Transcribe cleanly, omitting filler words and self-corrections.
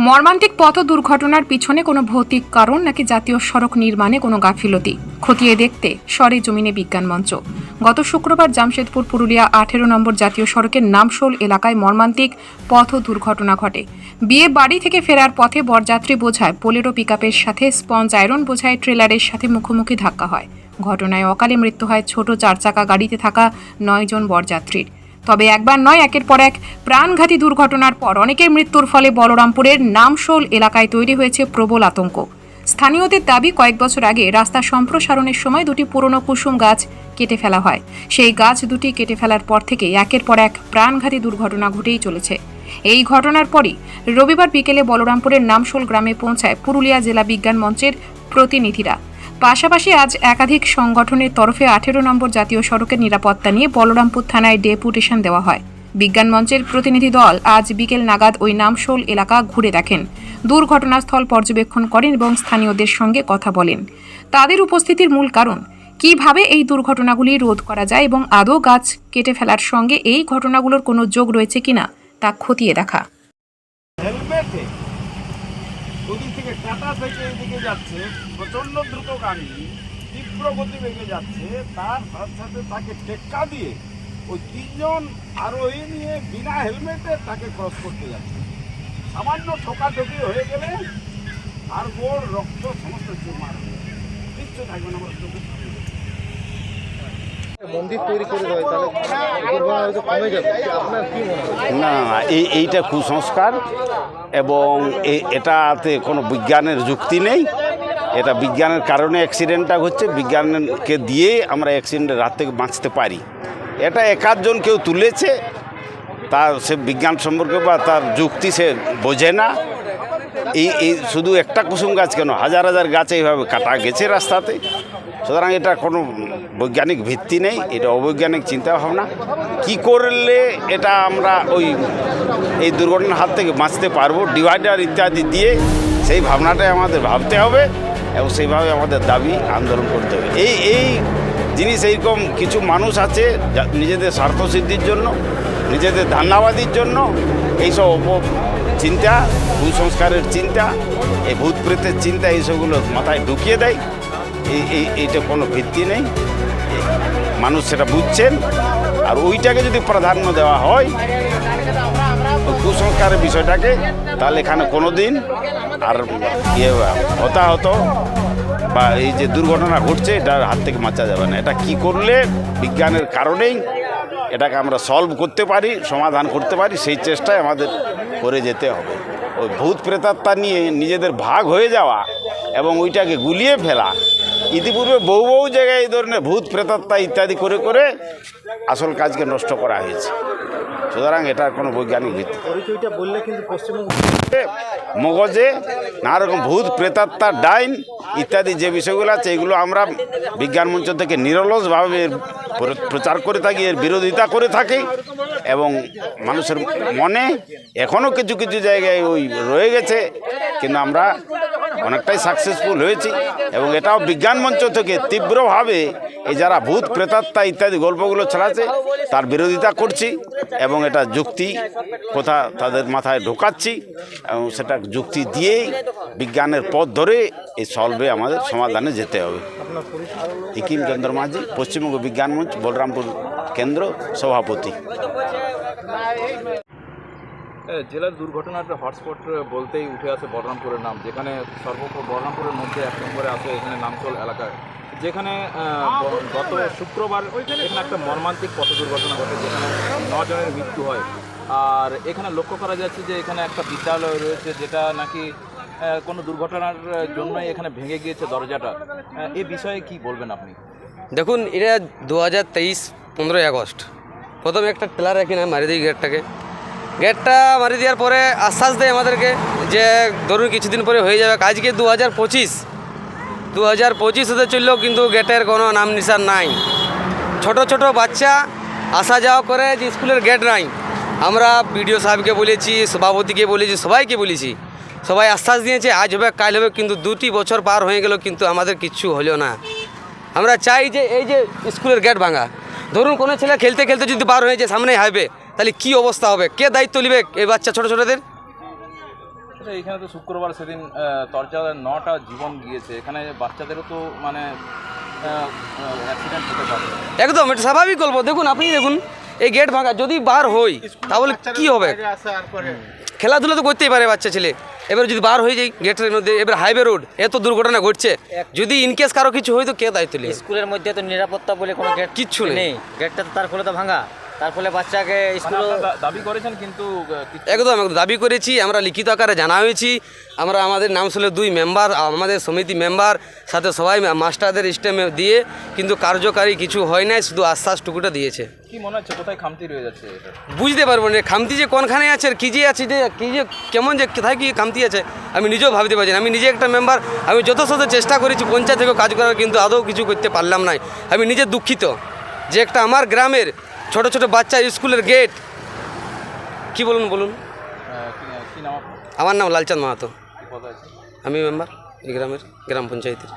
মর্মান্তিক পথ দুর্ঘটনার পিছনে কোনো ভৌতিক কারণ নাকি জাতীয় সড়ক নির্মাণে কোনো গাফিলতি খতিয়ে দেখতে সরেজমিনে বিজ্ঞান মঞ্চ। গত শুক্রবার জামশেদপুর পুরুলিয়া 18 নম্বর জাতীয় সড়কের নামশোল এলাকায় মর্মান্তিক পথ দুর্ঘটনা ঘটে। বিয়ে বাড়ি থেকে ফেরার পথে বরযাত্রী বোঝায় বোলেরো পিকআপের সাথে স্পঞ্জ আয়রন বোঝায় ট্রেলারের সাথে মুখোমুখি ধাক্কা হয়। ঘটনায় অকালে মৃত্যু হয় ছোট 4 চাকা গাড়িতে থাকা 9 জন বরযাত্রীর। তবে একবার নয়, একের পর এক প্রাণঘাতী দুর্ঘটনার পর অনেকের মৃত্যুর ফলে বলরামপুরের নামশোল এলাকায় তৈরি হয়েছে প্রবল আতঙ্ক। স্থানীয়দের দাবি, কয়েক বছর আগে রাস্তা সম্প্রসারণের সময় দুটি পুরনো কুসুম গাছ কেটে ফেলা হয়। সেই গাছ দুটি কেটে ফেলার পর থেকে একের পর এক প্রাণঘাতী দুর্ঘটনা ঘটেই চলেছে। এই ঘটনার পরই রবিবার বিকেলে বলরামপুরের নামশোল গ্রামে পৌঁছায় পুরুলিয়া জেলা বিজ্ঞান মঞ্চের প্রতিনিধিরা। পাশাপাশি আজ একাধিক সংগঠনের তরফে 18 নম্বর জাতীয় সড়কের নিরাপত্তা নিয়ে বলরামপুর থানায় ডেপুটেশন দেওয়া হয়। বিজ্ঞান মঞ্চের প্রতিনিধি দল আজ বিকেল নাগাদ ওই নামশোল এলাকা ঘুরে দেখেন, দুর্ঘটনাস্থল পর্যবেক্ষণ করেন এবং স্থানীয়দের সঙ্গে কথা বলেন। তাদের উপস্থিতির মূল কারণ, কিভাবে এই দুর্ঘটনাগুলি রোধ করা যায় এবং আদৌ গাছ কেটে ফেলার সঙ্গে এই ঘটনাগুলোর কোনো যোগ রয়েছে কিনা তা খতিয়ে দেখা। ওদিক থেকে টাটা থেকে এদিকে যাচ্ছে প্রচণ্ড দ্রুতগামী, তীব্র গতিবেগে যাচ্ছে, তার সাথে সাথে তাকে টেক্কা দিয়ে ওই 3 জন আরোহী নিয়ে বিনা হেলমেটে তাকে ক্রস করতে যাচ্ছে। সামান্য ঠোকাঠকি হয়ে গেলে আর গোড় রক্ত সমস্ত চুরমার হয়ে যাবে, কিচ্ছু থাকবে না। মন্দির তৈরি করে দেয় তাহলে হয়তো কমে যাবে, আপনার কি মনে হয়? না, এইটা কুসংস্কার এবং এটাতে কোনো বিজ্ঞানের যুক্তি নেই। এটা বিজ্ঞানের কারণে অ্যাক্সিডেন্টটা হচ্ছে, বিজ্ঞানকে দিয়ে আমরা অ্যাক্সিডেন্টের রাত থেকে বাঁচতে পারি। এটা একাধজন কেউ তুলেছে, তার সে বিজ্ঞান সম্পর্কে বা তার যুক্তি সে বোঝে না। এই শুধু একটা কুসুম গাছ কেন, হাজার হাজার গাছ এইভাবে কাটা গেছে রাস্তাতে। সুতরাং এটা কোনো বৈজ্ঞানিক ভিত্তি নেই, এটা অবৈজ্ঞানিক চিন্তাভাবনা। কি করলে এটা আমরা এই দুর্ঘটনার হাত থেকে বাঁচতে পারবো, ডিভাইডার ইত্যাদি দিয়ে, সেই ভাবনাটাই আমাদের ভাবতে হবে এবং সেইভাবে আমাদের দাবি আন্দোলন করতে হবে। এই জিনিস এইরকম কিছু মানুষ আছে নিজেদের স্বার্থসিদ্ধির জন্য, নিজেদের ধান্যাবাদির জন্য এইসব চিন্তা, কুসংস্কারের চিন্তা, এই ভূত প্রেতের চিন্তা এইসবগুলো মাথায় ঢুকিয়ে দেয়। এইটা কোনো ভিত্তি নেই, মানুষ সেটা বুঝছেন। আর ওইটাকে যদি প্রাধান্য দেওয়া হয় কুসংস্কারের বিষয়টাকে, তাহলে এখানে কোনো দিন আর হতাহত বা এই যে দুর্ঘটনা ঘটছে এটার হাত থেকে বাঁচা যাবে না। এটা কি করলে বিজ্ঞানের কারণেই এটাকে আমরা সলভ করতে পারি, সমাধান করতে পারি, সেই চেষ্টায় আমাদের করে যেতে হবে। ওই ভূত প্রেতাত্মা নিয়ে নিজেদের ভাগ হয়ে যাওয়া এবং ওইটাকে গুলিয়ে ফেলা, ইতিপূর্বে বহু জায়গায় এই ধরনের ভূত প্রেতাত্মা ইত্যাদি করে করে আসল কাজকে নষ্ট করা হয়েছে। সুতরাং এটার কোনো বৈজ্ঞানিক ভিত্তি পরিচয়টা বললে কিন্তু পশ্চিমবঙ্গে মগজে নানা রকম ভূত প্রেতাত্মা, ডাইন ইত্যাদি যে বিষয়গুলো আছে এগুলো আমরা বিজ্ঞান মঞ্চ থেকে নিরলসভাবে প্রচার করে থাকি, এর বিরোধিতা করে থাকি এবং মানুষের মনে এখনও কিছু কিছু জায়গায় ওই রয়ে গেছে, কিন্তু আমরা অনেকটাই সাকসেসফুল হয়েছি এবং এটাও বিজ্ঞান মঞ্চ থেকে তীব্রভাবে এই যারা ভূত প্রেতাত্মা ইত্যাদি গল্পগুলো ছড়াচ্ছে তার বিরোধিতা করছি এবং এটা যুক্তি কথা তাদের মাথায় ঢোকাচ্ছি এবং সেটা যুক্তি দিয়েই বিজ্ঞানের পথ ধরে এই সলভে আমাদের সমাধানে যেতে হবে। হিকিম চন্দ্র মাঝি, পশ্চিমবঙ্গ বিজ্ঞান মঞ্চ, বলরামপুর কেন্দ্র সভাপতি। জেলার দুর্ঘটনার হটস্পট বলতেই উঠে আসে বলরামপুরের নাম, যেখানে বলরামপুরের মধ্যে 1 নম্বরে আছে এখানে নামশোল এলাকায়, যেখানে গত শুক্রবার এখানে একটা মর্মান্তিক পথ দুর্ঘটনা ঘটে, যেখানে 9 জনের মৃত্যু হয়। আর এখানে লক্ষ্য করা যাচ্ছে যে এখানে একটা বিদ্যালয় রয়েছে, যেটা নাকি কোনো দুর্ঘটনার জন্যই এখানে ভেঙে গিয়েছে দরজাটা। এই বিষয়ে কি বলবেন আপনি? দেখুন, এটা 2023 15ই আগস্ট প্রথমে একটা টেলার এখানে মারি দিই গেটটা মারি দেওয়ার পরে আশ্বাস দেয় আমাদেরকে যে ধরুন কিছুদিন পরে হয়ে যাবে। আজকে 2025 হতে চললেও কিন্তু গেটের কোনো নাম নিশান নাই। ছোট ছোট বাচ্চা আসা যাওয়া করে, যে স্কুলের গেট নাই। আমরা বিডিও সাহেবকে বলেছি, সভাপতিকে বলেছি, সবাইকে বলেছি, সবাই আশ্বাস দিয়েছে আজ হবে কাল হবে, কিন্তু 2টি বছর পার হয়ে গেল কিন্তু আমাদের কিচ্ছু হলো না। আমরা চাই যে এই যে স্কুলের গেট ভাঙা, ধরুন কোনো ছেলে খেলতে খেলতে যদি পার হয়ে যায় সামনে হাইবে, তাহলে কি অবস্থা হবে? কে দায়িত্ব নেবে এই বাচ্চা ছোটো ছোটোদের? বলছে এখানে তো শুক্রবার সেদিন তরচাদের 9টা জীবন গিয়েছে, এখানে বাচ্চাদেরও তো মানে অ্যাক্সিডেন্ট হতে পারে। একদম এটা স্বাভাবিক গল্প। দেখুন আপনি দেখুন এই গেট ভাঙা, যদি বার হই তাহলে কি হবে? খেলাধুলা তো করতেই পারে বাচ্চা ছেলে, এবার যদি বার হয়ে যায় গেটের মধ্যে, এবার হাইওয়ে রোড, এত দুর্ঘটনা ঘটছে, যদি ইনকেস কারো কিছু হয় তো কে দায়িত্ব নেই? স্কুলের মধ্যে তো নিরাপত্তা বলে কোনো গেট কিচ্ছু নেই। গেটটা তো তার ফলে তো ভাঙা, তার ফলে বাচ্চাকে স্কুল দাবি করেছেন কিন্তু একদম দাবি করেছি, আমরা লিখিত আকারে জানা হয়েছি। আমরা আমাদের নামশোলের 2 মেম্বার, আমাদের সমিতি মেম্বার সাথে সবাই মাস্টারদের স্টেমে দিয়ে কিন্তু কার্যকারী কিছু হয় নাই, শুধু আশ্বাসটুকুটা দিয়েছে। কি মনে হচ্ছে কোথায় খামতি রয়ে যাচ্ছে এটা? বুঝতে পারবো না খামতি যে কোনখানে আছে আর কী যে আছে, যে কী যে কেমন যে কোথায় কী খামতি আছে আমি নিজেও ভাবতে পারছি না। আমি নিজে একটা মেম্বার, আমি যথাযথ চেষ্টা করেছি পঞ্চায়েত থেকেও কাজ করার, কিন্তু আদৌ কিছু করতে পারলাম না। আমি নিজে দুঃখিত যে একটা আমার গ্রামের ছোট ছোট বাচ্চা স্কুলের গেট, কি বলুন বলুন। কি নাম আপনার? আমার নাম লালচাঁদ মাহাতো, কি পদে আছে? আমি মেম্বার এই গ্রামের গ্রাম পঞ্চায়েতের।